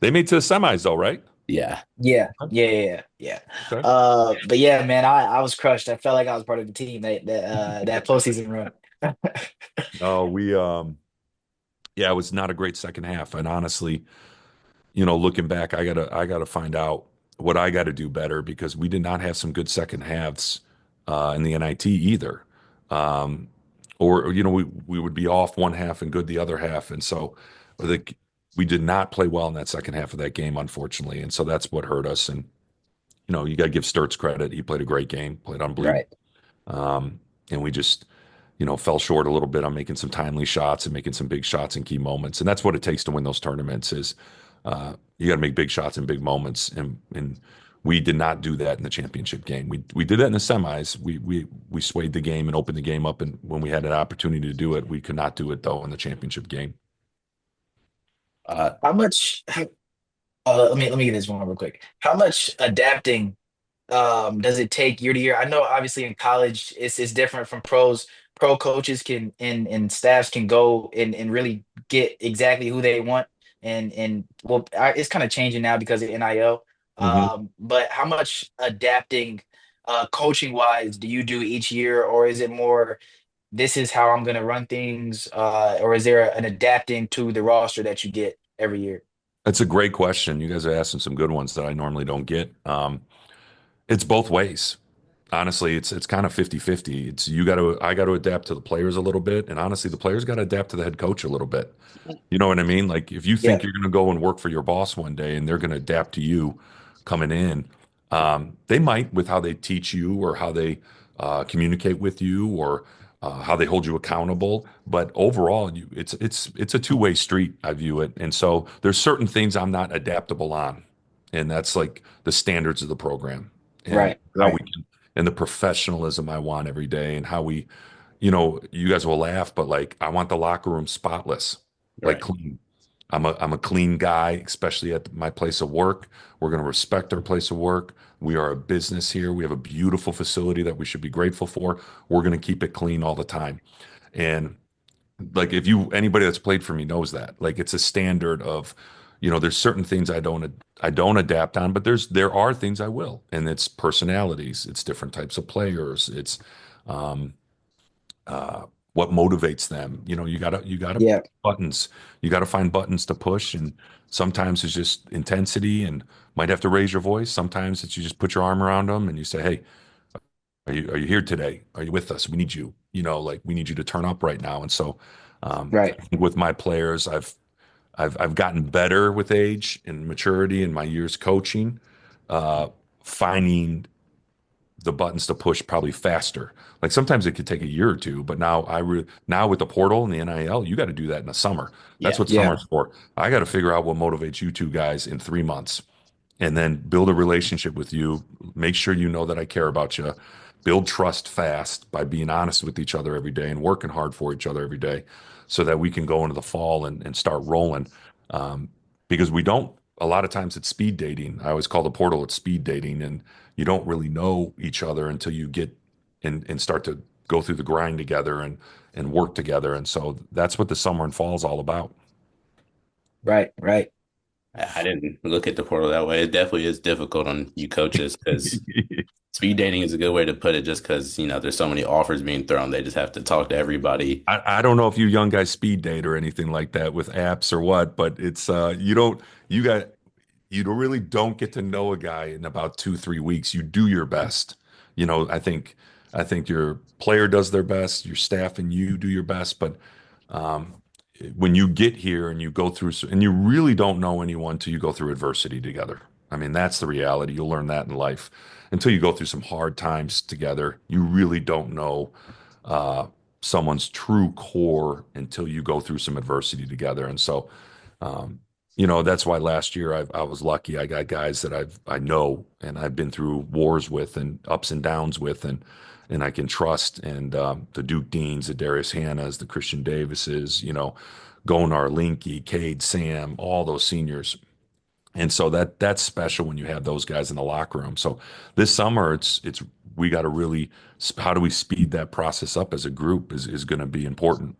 [SPEAKER 3] They made to the semis though, right?
[SPEAKER 2] Yeah.
[SPEAKER 1] yeah, yeah, yeah, yeah. Yeah.
[SPEAKER 3] Okay.
[SPEAKER 1] But yeah, man, I was crushed. I felt like I was part of the team that postseason run.
[SPEAKER 3] No, yeah, it was not a great second half. And honestly, looking back, I gotta find out what I gotta do better because we did not have some good second halves in the NIT either. Um, or we would be off one half and good the other half, and so the we did not play well in that second half of that game, unfortunately, and so that's what hurt us. And you got to give Sturts credit; he played a great game, played unbelievable.
[SPEAKER 1] Right,
[SPEAKER 3] And we just fell short a little bit on making some timely shots and making some big shots in key moments. And that's what it takes to win those tournaments is you got to make big shots in big moments. And we did not do that in the championship game. We did that in the semis. We swayed the game and opened the game up. And when we had an opportunity to do it, we could not do it though in the championship game.
[SPEAKER 2] Uh,
[SPEAKER 1] how much? Let me get this one real quick. How much adapting does it take year to year? I know obviously in college it's different from pros. Pro coaches can and staffs can go and really get exactly who they want, and well, it's kind of changing now because of NIL.
[SPEAKER 3] hmm
[SPEAKER 1] But how much adapting coaching wise do you do each year, or is it more this is how I'm going to run things, or is there an adapting to the roster that you get every year?
[SPEAKER 3] That's a great question. You guys are asking some good ones that I normally don't get. It's both ways. Honestly, it's kind of 50-50. It's I got to adapt to the players a little bit, and honestly, the players got to adapt to the head coach a little bit. You know what I mean? Like if you
[SPEAKER 1] Yeah,
[SPEAKER 3] think you're going to go and work for your boss one day and they're going to adapt to you coming in, they might with how they teach you or how they communicate with you or how they hold you accountable. But overall, it's a two-way street. I view it, and so there's certain things I'm not adaptable on, and that's like the standards of the program and
[SPEAKER 1] right,
[SPEAKER 3] how
[SPEAKER 1] right,
[SPEAKER 3] we can and the professionalism I want every day and how we you guys will laugh, but like I want the locker room spotless, like
[SPEAKER 2] right.
[SPEAKER 3] clean. I'm a clean guy, especially at my place of work. We're going to respect our place of work. We are a business here. We have a beautiful facility that we should be grateful for. We're going to keep it clean all the time. And Like if you anybody that's played for me knows that. Like it's a standard of, there's certain things I don't adapt on, but there are things I will. And it's personalities, it's different types of players, it's um uh what motivates them. You gotta
[SPEAKER 1] Yeah,
[SPEAKER 3] buttons. You gotta find buttons to push. And sometimes it's just intensity and might have to raise your voice. Sometimes it's you just put your arm around them and you say, hey, are you here today? Are you with us? We need you. Like we need you to turn up right now. And so,
[SPEAKER 1] right,
[SPEAKER 3] I think with my players, I've gotten better with age and maturity and my years coaching, finding the buttons to push probably faster. Like sometimes it could take a year or two, but now with the portal and the NIL, you got to do that in the summer. That's
[SPEAKER 2] Yeah.
[SPEAKER 3] what
[SPEAKER 1] yeah,
[SPEAKER 3] summer's for. I got to figure out what motivates you two guys in 3 months and then build a relationship with you. Make sure you know that I care about you. Build trust fast by being honest with each other every day and working hard for each other every day so that we can go into the fall and start rolling. Um, because we don't, a lot of times it's speed dating. I always call the portal it's speed dating, and you don't really know each other until you get and start to go through the grind together and work together. And so that's what the summer and fall is all about.
[SPEAKER 1] right, right.
[SPEAKER 2] I didn't look at the portal that way. It definitely is difficult on you coaches because speed dating is a good way to put it just because, there's so many offers being thrown. They just have to talk to everybody.
[SPEAKER 3] I don't know if you young guys speed date or anything like that with apps or what, but it's you really don't get to know a guy in about 2, 3 weeks. You do your best. I think your player does their best, your staff and you do your best, but um, when you get here and you go through, and you really don't know anyone till you go through adversity together. I mean, that's the reality. You'll learn that in life. Until you go through some hard times together, you really don't know uh, someone's true core until you go through some adversity together. And so, um, that's why last year I was lucky. I got guys that I know and I've been through wars with and ups and downs with, and I can trust. And the Duke Deans, the Darius Hannahs, the Christian Davises, Gonar, Linky, Cade, Sam, all those seniors. And so that's special when you have those guys in the locker room. So this summer, it's we got to really, how do we speed that process up as a group is going to be important.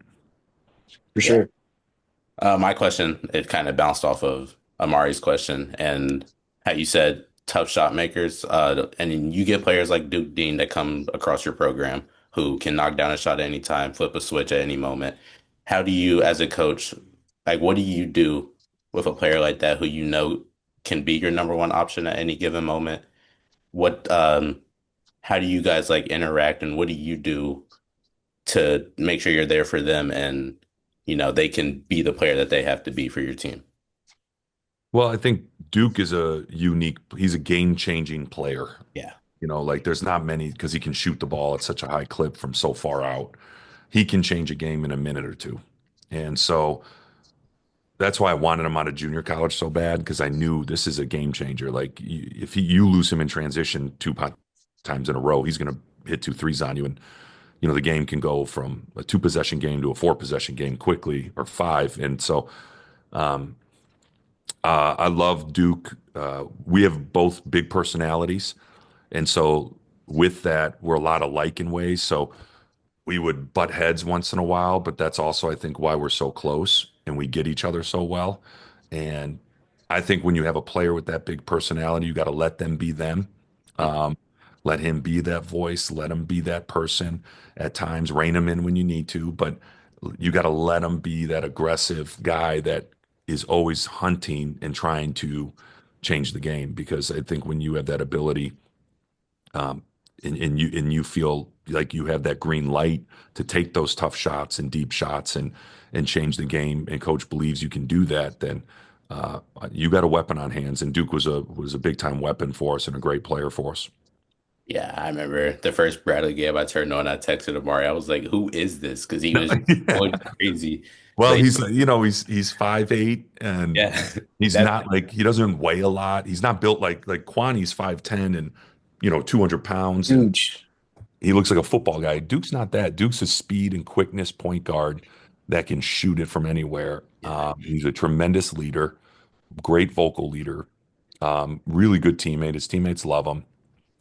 [SPEAKER 1] For
[SPEAKER 2] Yeah.
[SPEAKER 1] sure.
[SPEAKER 2] My question, it kind of bounced off of Amari's question and how you said tough shot makers. And you get players like Duke Dean that come across your program who can knock down a shot at any time, flip a switch at any moment. How do you, as a coach, like what do you do with a player like that who can be your number one option at any given moment? What, how do you guys like interact and what do you do to make sure you're there for them and they can be the player that they have to be for your team.
[SPEAKER 3] Well, I think Duke is he's a game-changing player.
[SPEAKER 2] Yeah.
[SPEAKER 3] Like there's not many because he can shoot the ball at such a high clip from so far out. He can change a game in a minute or two. And so that's why I wanted him out of junior college so bad because I knew this is a game changer. Like if you lose him in transition times in a row, he's going to hit 2 threes on you, and the game can go from a 2 possession game to a 4 possession game quickly or five. And so um, I love Duke. We have both big personalities, and so with that, we're a lot alike in ways. So we would butt heads once in a while, but that's also, I think, why we're so close and we get each other so well. And I think when you have a player with that big personality, you got to let them be them. Um, let him be that voice, let him be that person at times, rein him in when you need to, but you got to let him be that aggressive guy that is always hunting and trying to change the game. Because I think when you have that ability, um, and you feel like you have that green light to take those tough shots and deep shots and change the game, and coach believes you can do that, then you got a weapon on hands. And Duke was a big time weapon for us and a great player for us.
[SPEAKER 2] Yeah, I remember the first Bradley game I turned on, I texted Amari. I was like, who is this? Because he was going crazy.
[SPEAKER 3] Well,
[SPEAKER 2] But
[SPEAKER 3] he's 5'8", and
[SPEAKER 2] yeah,
[SPEAKER 3] he's
[SPEAKER 2] that's
[SPEAKER 3] not like he doesn't weigh a lot. He's not built like Kwani's 5'10" and 200 pounds, and
[SPEAKER 1] Huge.
[SPEAKER 3] he looks like a football guy. Duke's not that. Duke's a speed and quickness point guard that can shoot it from anywhere.
[SPEAKER 2] yeah,
[SPEAKER 3] He's a tremendous leader, great vocal leader, really good teammate. His teammates love him.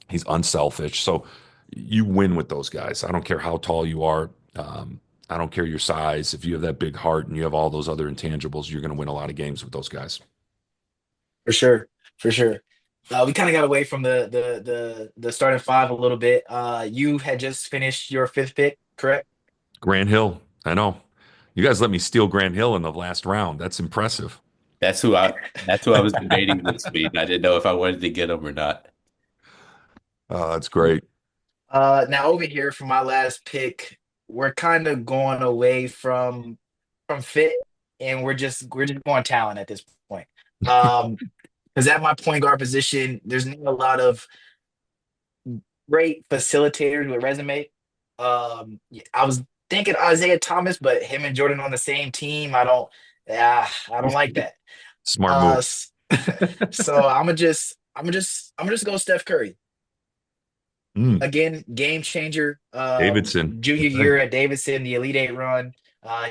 [SPEAKER 3] He's unselfish. So you win with those guys. I don't care how tall you are. I don't care your size. If you have that big heart and you have all those other intangibles, you're going to win a lot of games with those guys.
[SPEAKER 1] For sure, for sure. We kind of got away from the starting five a little bit. You had just finished your fifth pick, correct?
[SPEAKER 3] Grant Hill, I know. You guys let me steal Grant Hill in the last round. That's impressive.
[SPEAKER 2] That's who I was debating this week. I didn't know if I wanted to get him or not.
[SPEAKER 3] That's great.
[SPEAKER 1] Now over here for my last pick, we're kind of going away from fit, and we're just going talent at this point. Um, because at my point guard position, there's not a lot of great facilitators with resume. Yeah, I was thinking Isaiah Thomas, but him and Jordan on the same team, I don't like that.
[SPEAKER 3] Smart
[SPEAKER 1] Uh,
[SPEAKER 3] move.
[SPEAKER 1] s- so I'm gonna just go Steph Curry
[SPEAKER 3] Mm,
[SPEAKER 1] again, game changer.
[SPEAKER 3] Davidson.
[SPEAKER 1] Junior
[SPEAKER 3] Okay.
[SPEAKER 1] year at Davidson, the Elite Eight run,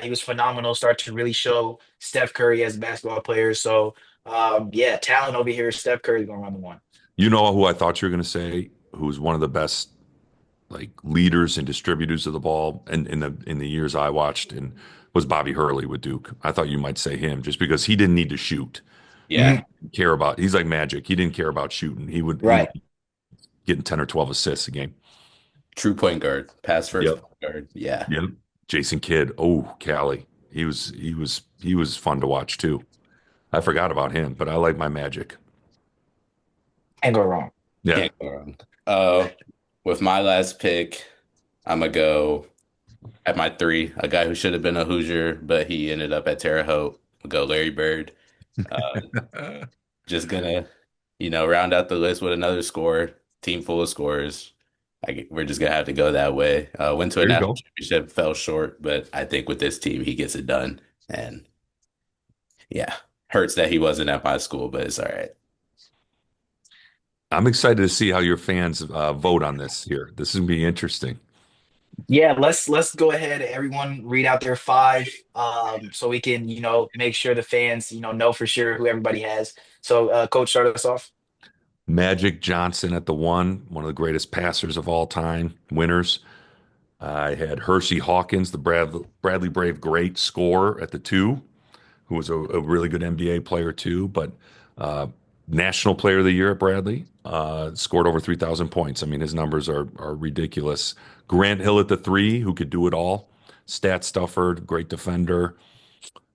[SPEAKER 1] he was phenomenal. Start to really show Steph Curry as a basketball player. So yeah, talent over here. Steph Curry's going to run the one.
[SPEAKER 3] You know who I thought you were going to say, who's one of the best like leaders and distributors of the ball and in the years I watched and was Bobby Hurley with Duke. I thought you might say him just because he didn't need to shoot. He
[SPEAKER 2] Yeah,
[SPEAKER 1] Mhm.
[SPEAKER 3] didn't care about he's like Magic. He didn't care about shooting. He would
[SPEAKER 1] Right.
[SPEAKER 3] getting 10 or 12 assists a game.
[SPEAKER 2] true point guard, pass first
[SPEAKER 3] Yep.
[SPEAKER 2] point guard. Yeah,
[SPEAKER 3] Yep. Jason Kidd. Oh, Cali. He was fun to watch too. I forgot about him, but I like my Magic.
[SPEAKER 1] Can't go wrong.
[SPEAKER 3] Yeah.
[SPEAKER 2] can't go wrong. Uh, with my last pick, I'm gonna go at my three, a guy who should have been a Hoosier, but he ended up at Terre Haute. I'll go Larry Bird. Uh, just gonna, round out the list with another scorer, team full of scorers. We're just gonna have to go that way. Went to a
[SPEAKER 3] There you
[SPEAKER 2] national
[SPEAKER 3] go.
[SPEAKER 2] championship, fell short, but I think with this team, he gets it done. And yeah, hurts that he wasn't at my school, but it's all right.
[SPEAKER 3] I'm excited to see how your fans vote on this here. This is gonna be interesting.
[SPEAKER 1] Yeah, let's go ahead. Everyone read out their five, so we can make sure the fans know for sure who everybody has. So, Coach, start us off.
[SPEAKER 3] Magic Johnson at the one of the greatest passers of all time, winners. I had Hersey Hawkins, the Bradley Brave great scorer at the two, who was a really good NBA player too, but uh, National Player of the Year at Bradley. Scored over 3,000 points. I mean, his numbers are ridiculous. Grant Hill at the three, who could do it all. Stat stuffer, great defender.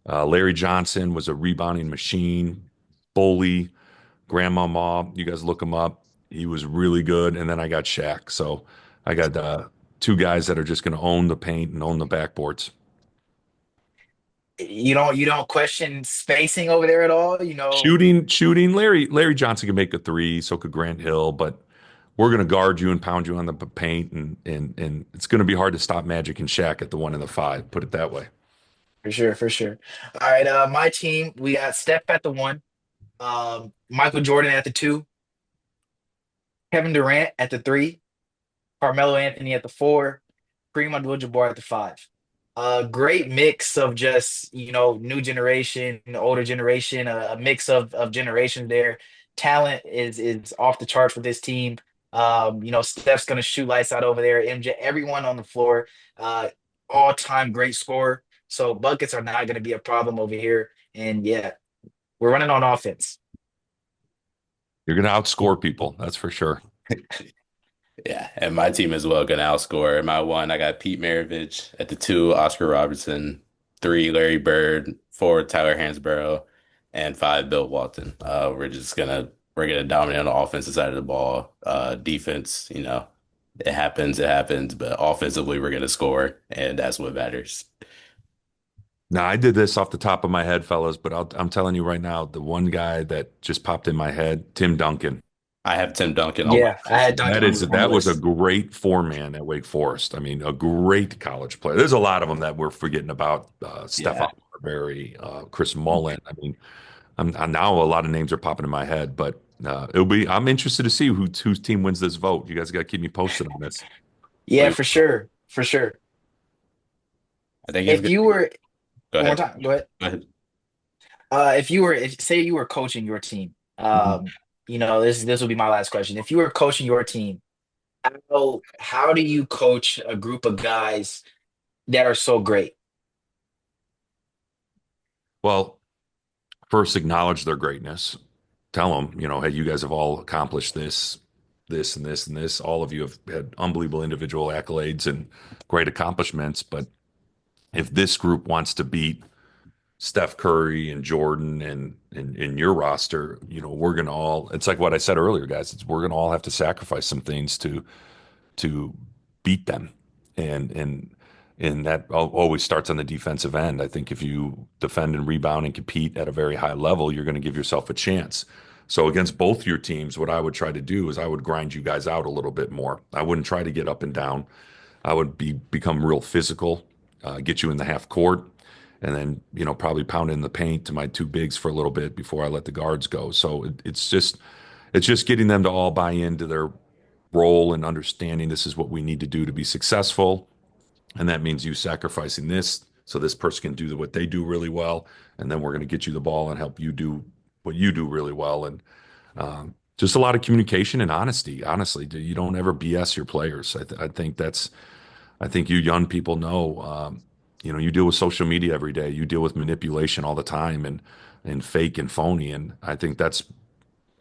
[SPEAKER 3] Larry Johnson was a rebounding machine. Bully, Grandmama, you guys look him up. He was really good. And then I got Shaq. So I got two guys that are just going to own the paint and own the backboards.
[SPEAKER 1] You don't question spacing over there at all.
[SPEAKER 3] Shooting. Larry Johnson can make a three, so could Grant Hill, but we're going to guard you and pound you on the paint, and it's going to be hard to stop Magic and Shaq at the one and the five. Put it that way.
[SPEAKER 1] For sure, for sure. All right, my team, we got Steph at the one, Michael Jordan at the two, Kevin Durant at the three, Carmelo Anthony at the four, Kareem Abdul-Jabbar at the five. A great mix of just, new generation, older generation, a mix of generations there. Talent is off the charts for this team. Steph's gonna shoot lights out over there. MJ, everyone on the floor, uh, all-time great scorer. So buckets are not gonna be a problem over here. And yeah, we're running on offense.
[SPEAKER 3] You're going to outscore people, that's for sure.
[SPEAKER 2] Yeah, and my team as well gonna outscore. In my one, I got Pete Maravich at the two, Oscar Robertson, three, Larry Bird, four, Tyler Hansborough, and five, Bill Walton. We're gonna dominate on the offensive side of the ball. Defense, it happens, but offensively we're gonna score, and that's what matters.
[SPEAKER 3] Now, I did this off the top of my head, fellas, but I'm telling you right now, the one guy that just popped in my head, Tim Duncan.
[SPEAKER 2] I have Tim Duncan on my
[SPEAKER 1] Yeah, I
[SPEAKER 2] list.
[SPEAKER 1] had
[SPEAKER 3] That
[SPEAKER 1] Duncan
[SPEAKER 3] is
[SPEAKER 1] on the
[SPEAKER 3] that was a
[SPEAKER 1] list.
[SPEAKER 3] great four-man at Wake Forest. I mean, a great college player. There's a lot of them that we're forgetting about. Stephon
[SPEAKER 2] Yeah.
[SPEAKER 3] Marbury, Chris Mullen. I mean, I'm now a lot of names are popping in my head, but it'll be. I'm interested to see whose team wins this vote. You guys got to keep me posted on this.
[SPEAKER 1] Yeah,
[SPEAKER 2] We,
[SPEAKER 1] for sure, for sure.
[SPEAKER 2] I think it's
[SPEAKER 1] If
[SPEAKER 2] good.
[SPEAKER 1] you were
[SPEAKER 2] Go
[SPEAKER 1] one more
[SPEAKER 2] ahead.
[SPEAKER 1] time, go ahead.
[SPEAKER 2] Go ahead.
[SPEAKER 1] If say you were coaching your team, this will be my last question. If you were coaching your team, how do you coach a group of guys that are so great?
[SPEAKER 3] Well, first acknowledge their greatness. Tell them, hey, you guys have all accomplished this, this, and this, and this. All of you have had unbelievable individual accolades and great accomplishments. But if this group wants to beat Steph Curry and Jordan and in your roster, we're gonna all. It's like what I said earlier, guys. We're gonna all have to sacrifice some things to beat them, and and that always starts on the defensive end. I think if you defend and rebound and compete at a very high level, you're going to give yourself a chance. So against both your teams, what I would try to do is I would grind you guys out a little bit more. I wouldn't try to get up and down. I would become real physical, get you in the half court, and then probably pound in the paint to my two bigs for a little bit before I let the guards go. So it's just getting them to all buy into their role and understanding this is what we need to do to be successful. And that means you sacrificing this so this person can do what they do really well. And then we're going to get you the ball and help you do what you do really well. And just a lot of communication and honesty. Honestly, you don't ever BS your players. I think you young people know, you deal with social media every day. You deal with manipulation all the time and fake and phony. And I think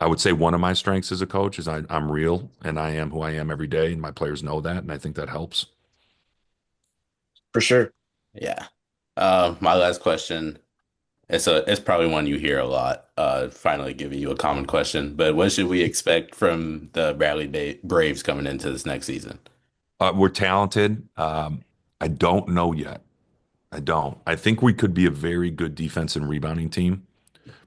[SPEAKER 3] I would say one of my strengths as a coach is I'm real and I am who I am every day, and my players know that, and I think that helps.
[SPEAKER 1] For sure.
[SPEAKER 2] Yeah. My last question. It's probably one you hear a lot. Finally giving you a common question, but what should we expect from the Bradley Braves coming into this next season?
[SPEAKER 3] We're talented. I don't know yet. I don't. I think we could be a very good defense and rebounding team,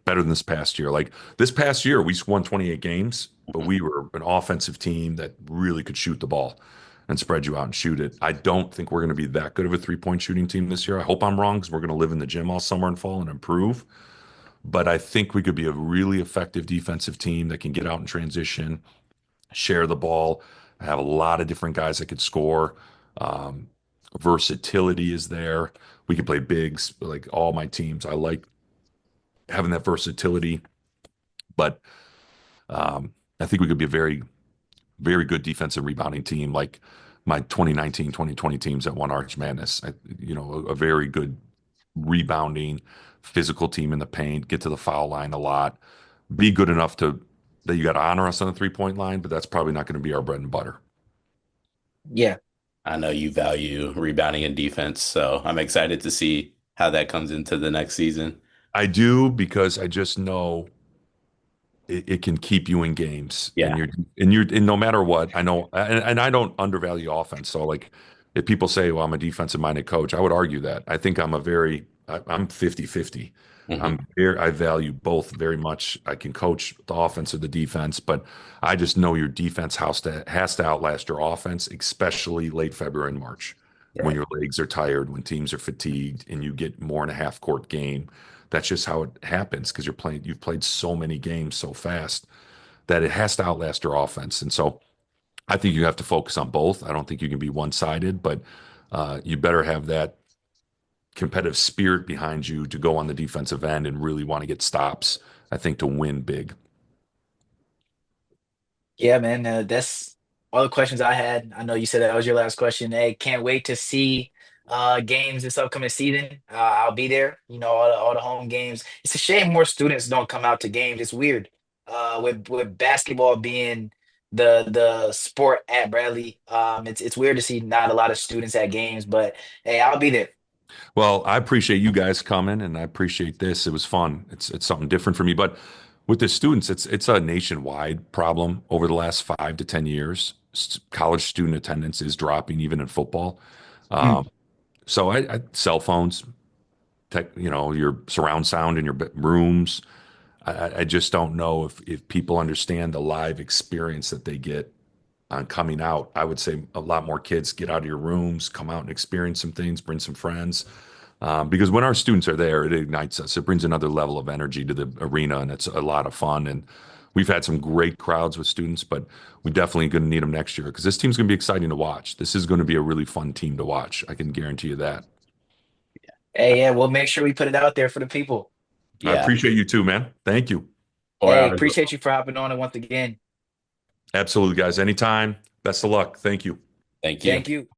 [SPEAKER 3] better than this past year. Like this past year, we won 28 games, but
[SPEAKER 2] Mhm.
[SPEAKER 3] we were an offensive team that really could shoot the ball and spread you out and shoot it. I don't think we're going to be that good of a three-point shooting team this year. I hope I'm wrong because we're going to live in the gym all summer and fall and improve. But I think we could be a really effective defensive team that can get out in transition, share the ball, have a lot of different guys that could score. Um, Versatility is there. We can play bigs like all my teams. I like having that versatility, but I think we could be a very, very good defensive rebounding team like my 2019, 2020 teams that won Arch Madness. A very good rebounding, physical team in the paint, get to the foul line a lot, be good enough that you got to honor us on the 3-point line, but that's probably not going to be our bread and butter.
[SPEAKER 1] Yeah.
[SPEAKER 2] I know you value rebounding and defense, so I'm excited to see how that comes into the next season.
[SPEAKER 3] I do because I just know it can keep you in games
[SPEAKER 2] Yeah.
[SPEAKER 3] and no matter what I know and I don't undervalue offense, so like if people say, well, I'm a defensive minded coach, I would argue that I think I'm 50-50.
[SPEAKER 2] Hmm.
[SPEAKER 3] I value both very much. I can coach the offense or the defense, but I just know your defense has to outlast your offense, especially late February and March when
[SPEAKER 2] Right.
[SPEAKER 3] your legs are tired, when teams are fatigued and you get more in a half court game. That's just how it happens because you've played so many games so fast that it has to outlast your offense. And so I think you have to focus on both. I don't think you can be one-sided, but you better have that competitive spirit behind you to go on the defensive end and really want to get stops, I think, to win big.
[SPEAKER 1] Yeah, man. That's all the questions I had. I know you said that was your last question. Hey, can't wait to see games this upcoming season. I'll be there. All the home games. It's a shame more students don't come out to games. It's weird. With basketball being the sport at Bradley, it's weird to see not a lot of students at games. But hey, I'll be there.
[SPEAKER 3] Well, I appreciate you guys coming, and I appreciate this. It was fun. It's something different for me. But with the students, it's a nationwide problem over the last 5 to 10 years. College student attendance is dropping, even in football.
[SPEAKER 1] Mm.
[SPEAKER 3] Um, so cell phones, your surround sound in your rooms. I just don't know if people understand the live experience that they get on coming out. I would say a lot more kids get out of your rooms, come out and experience some things, bring some friends. Because when our students are there, it ignites us. It brings another level of energy to the arena, and it's a lot of fun. And we've had some great crowds with students, but we definitely going to need them next year because this team's going to be exciting to watch. This is going to be a really fun team to watch. I can guarantee you that.
[SPEAKER 1] Hey, yeah, we'll make sure we put it out there for the people.
[SPEAKER 3] I
[SPEAKER 2] Yeah.
[SPEAKER 3] appreciate you too, man. Thank you.
[SPEAKER 2] Or
[SPEAKER 1] Hey, appreciate you for hopping on it once again.
[SPEAKER 3] Absolutely, guys. Anytime. Best of luck. Thank you.
[SPEAKER 2] thank you.
[SPEAKER 1] Thank you.